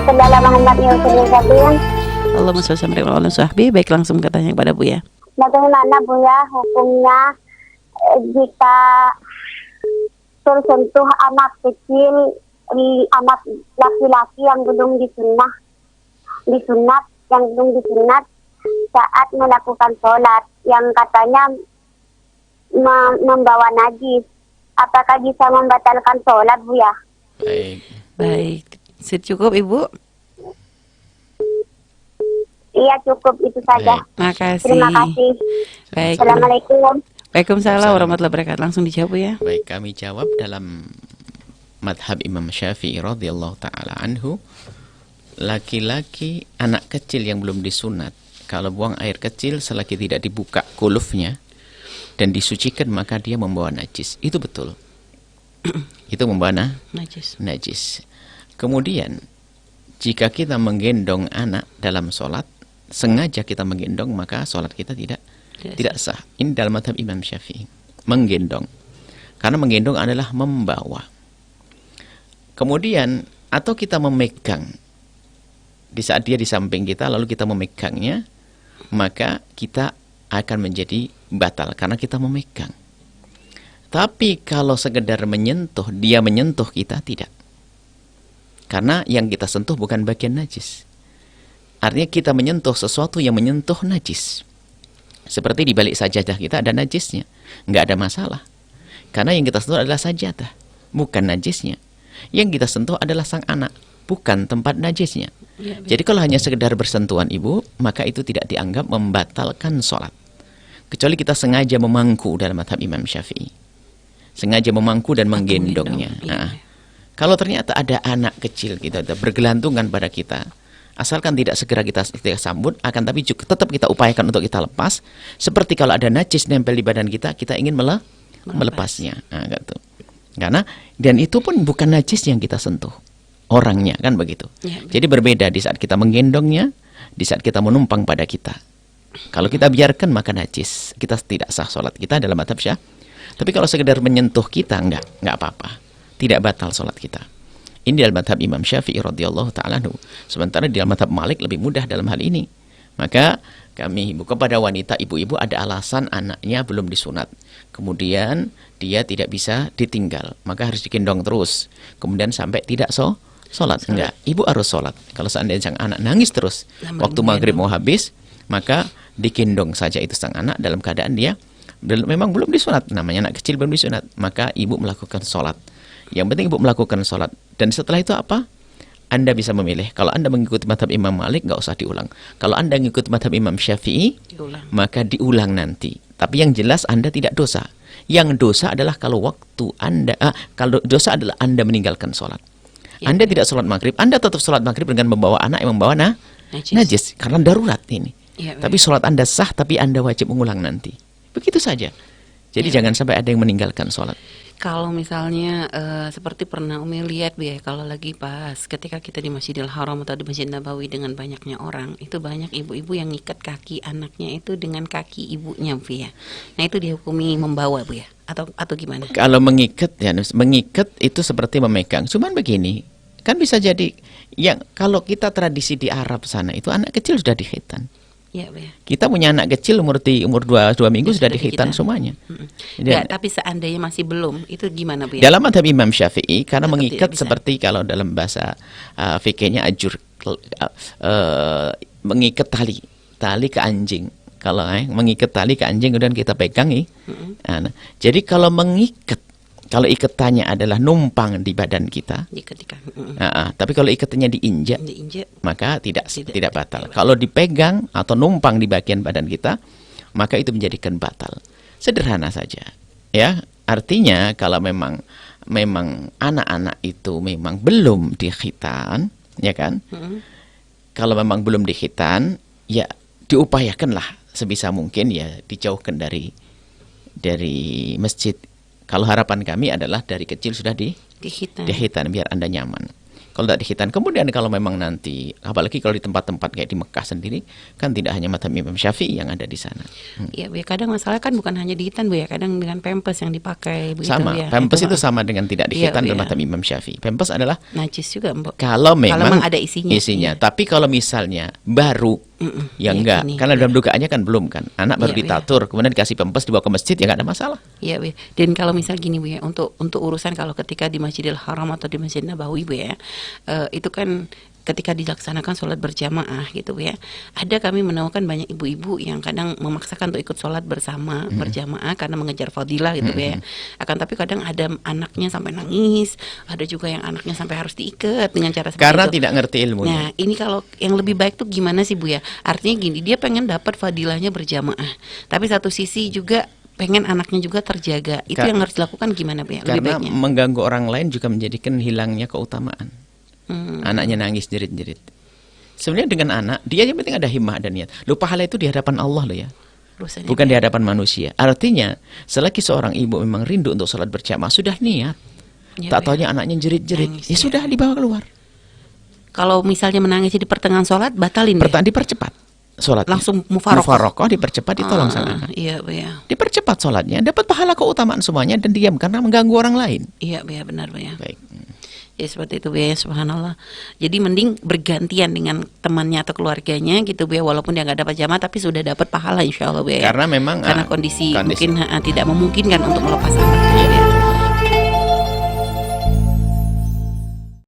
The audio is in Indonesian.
Sallallahu Muhammad SAW. Allahumma sholli ala Muhammad sahbi. Baik, langsung katanya kepada Buya. Bagaimana Buya hukumnya jika tersentuh anak kecil, anak laki-laki yang belum disunat saat melakukan sholat yang katanya membawa najis, apakah bisa membatalkan sholat Buya? Baik. Cukup Ibu? Iya cukup itu saja. Makasih. Terima kasih. Baik. Assalamualaikum. Waalaikumsalam warahmatullahi wabarakatuh. Langsung dijawab ya. Baik, kami jawab dalam madhab Imam Syafi'i radhiyallahu ta'ala anhu. Laki-laki anak kecil yang belum disunat, kalau buang air kecil selagi tidak dibuka kulufnya dan disucikan, maka dia membawa najis. Itu betul. Itu membawa najis. Kemudian jika kita menggendong anak dalam sholat, sengaja kita menggendong, maka sholat kita tidak sah. Ini dalam madhab Imam Syafi'i. Menggendong. Karena menggendong adalah membawa. Kemudian, atau kita memegang. Di saat dia di samping kita, lalu kita memegangnya, maka kita akan menjadi batal. Karena kita memegang. Tapi kalau sekedar menyentuh, dia menyentuh kita, tidak. Karena yang kita sentuh bukan bagian najis. Artinya kita menyentuh sesuatu yang menyentuh najis. Seperti di balik sajadah kita ada najisnya. Nggak ada masalah. Karena yang kita sentuh adalah sajadah, bukan najisnya. Yang kita sentuh adalah sang anak, bukan tempat najisnya. Jadi kalau hanya sekedar bersentuhan Ibu, maka itu tidak dianggap membatalkan sholat. Kecuali kita sengaja memangku dalam madhab Imam Syafi'i. Sengaja memangku dan menggendongnya. Kalau ternyata ada anak kecil kita bergelantungan pada kita, asalkan tidak segera kita sambut, akan tapi juga tetap kita upayakan untuk kita lepas. Seperti kalau ada najis nempel di badan kita, kita ingin melepasnya. Nah, gitu. Karena dan itu pun bukan najis yang kita sentuh, orangnya kan begitu. Jadi berbeda di saat kita menggendongnya, di saat kita menumpang pada kita. Kalau kita biarkan maka najis, kita tidak sah sholat kita dalam madhab Syafi'i. Tapi kalau sekedar menyentuh kita enggak apa-apa. Tidak batal sholat kita. Ini dalam madhab Imam Syafi'i radhiyallahu ta'ala anhu. Sementara di dalam madhab Malik lebih mudah dalam hal ini. Maka kami himbau kepada wanita, ibu-ibu ada alasan anaknya belum disunat. Kemudian dia tidak bisa ditinggal. Maka harus digendong terus. Kemudian sampai tidak sholat. Enggak, ibu harus sholat. Kalau seandainya sang anak nangis terus, waktu maghrib mau habis, maka digendong saja itu sang anak dalam keadaan dia memang belum disunat. Namanya anak kecil belum disunat. Maka ibu melakukan sholat. Yang penting ibu melakukan sholat. Dan setelah itu apa? Anda bisa memilih. Kalau Anda mengikuti madhab Imam Malik, nggak usah diulang. Kalau Anda mengikuti madhab Imam Syafi'i, maka diulang nanti. Tapi yang jelas Anda tidak dosa. Yang dosa adalah kalau waktu Anda, kalau dosa adalah Anda meninggalkan sholat. Anda tidak sholat maghrib, Anda tetap sholat maghrib dengan membawa anak yang membawa najis. Karena darurat ini. Tapi sholat Anda sah, tapi Anda wajib mengulang nanti. Begitu saja. Jadi jangan sampai ada yang meninggalkan sholat. Kalau misalnya seperti pernah Umi lihat ya, kalau lagi pas ketika kita di Masjidil Haram atau di Masjid Nabawi dengan banyaknya orang, itu banyak ibu-ibu yang ngikat kaki anaknya itu dengan kaki ibunya Bu ya. Nah itu dihukumi membawa Bu ya, atau gimana? Kalau mengikat itu seperti memegang. Cuman begini, kan bisa jadi yang kalau kita tradisi di Arab sana itu anak kecil sudah dikhitan. Ya. Kita punya anak kecil umur 2 minggu sudah dikhitan semuanya. Ya, tapi seandainya masih belum, itu gimana Bu? Dalam madhab Imam Syafi'i, karena mengikat seperti kalau dalam bahasa fikihnya ajur, mengikat tali ke anjing. Kalau mengikat tali ke anjing kemudian kita pegang jadi kalau mengikat, kalau ikatannya adalah numpang di badan kita, tapi kalau ikatannya diinjak, maka tidak batal. Kalau dipegang atau numpang di bagian badan kita, maka itu menjadikan batal. Sederhana saja, ya. Artinya kalau memang anak-anak itu memang belum dikhitan, ya kan? Kalau memang belum dikhitan, ya diupayakanlah sebisa mungkin ya dijauhkan dari masjid. Kalau harapan kami adalah dari kecil sudah dikhitan biar Anda nyaman. Kalau tidak dikhitan, kemudian kalau memang nanti, apalagi kalau di tempat-tempat kayak di Mekah sendiri, kan tidak hanya mazhab Imam Syafi'i yang ada di sana. Iya Bu ya, kadang masalah kan bukan hanya dihitan Bu ya, kadang dengan pampers yang dipakai begitu Sama, Bu ya. pampers itu sama dengan tidak dikhitan Iya, dalam iya. mazhab Imam Syafi'i. Pampers adalah Najis juga Mbak. kalau memang ada isinya. Iya. Tapi kalau misalnya baru, ya Iya, enggak. gini, Karena iya. dalam dugaannya kan belum kan. Anak baru Iya, ditatur, kemudian dikasih pampers dibawa ke masjid, ya nggak ada masalah. Iya Bu ya. Dan kalau misal gini Bu ya, untuk urusan kalau ketika di Masjidil Haram atau di Masjid Nabawi Bu ya, itu kan ketika dilaksanakan sholat berjamaah gitu Bu ya, ada kami menemukan banyak ibu-ibu yang kadang memaksakan untuk ikut sholat bersama berjamaah karena mengejar fadilah gitu Bu ya. Akan tapi kadang ada anaknya sampai nangis, ada juga yang anaknya sampai harus diikat dengan cara seperti Karena itu. tidak ngerti ilmunya. Nah, ini kalau yang lebih baik tuh gimana sih Bu ya? Artinya gini, dia pengen dapat fadilahnya berjamaah, tapi satu sisi juga pengen anaknya juga terjaga. Itu yang harus dilakukan gimana Bu ya? Lebih Karena baiknya. mengganggu orang lain juga menjadikan hilangnya keutamaan. Anaknya nangis jerit-jerit. Sebenarnya dengan anak, dia yang penting ada himmah dan niat. Loh, pahala itu di hadapan Allah loh ya. Urusannya Bukan di hadapan manusia. Artinya, selagi seorang ibu memang rindu untuk sholat berjamaah, sudah niat. Ya, Tak Bu ya. taunya anaknya jerit-jerit, Nangis, ya ya. sudah dibawa keluar. Kalau misalnya menangis di pertengahan sholat, batalin deh. Dipercepat sholatnya. Langsung mufaroqah. Mufaroqah dipercepat, ditolong sama anak. Iya Bu ya. Dipercepat sholatnya, dapat pahala keutamaan semuanya dan diam karena mengganggu orang lain. Iya Bu ya, benar Bu ya. Baik. Ya seperti itu Bu ya, subhanallah. Jadi mending bergantian dengan temannya atau keluarganya gitu Bu ya, walaupun dia nggak dapat jamaah tapi sudah dapat pahala insya Allah Bu ya. Karena memang karena kondisi kondisi. mungkin tidak memungkinkan untuk melepas anak gitu ya.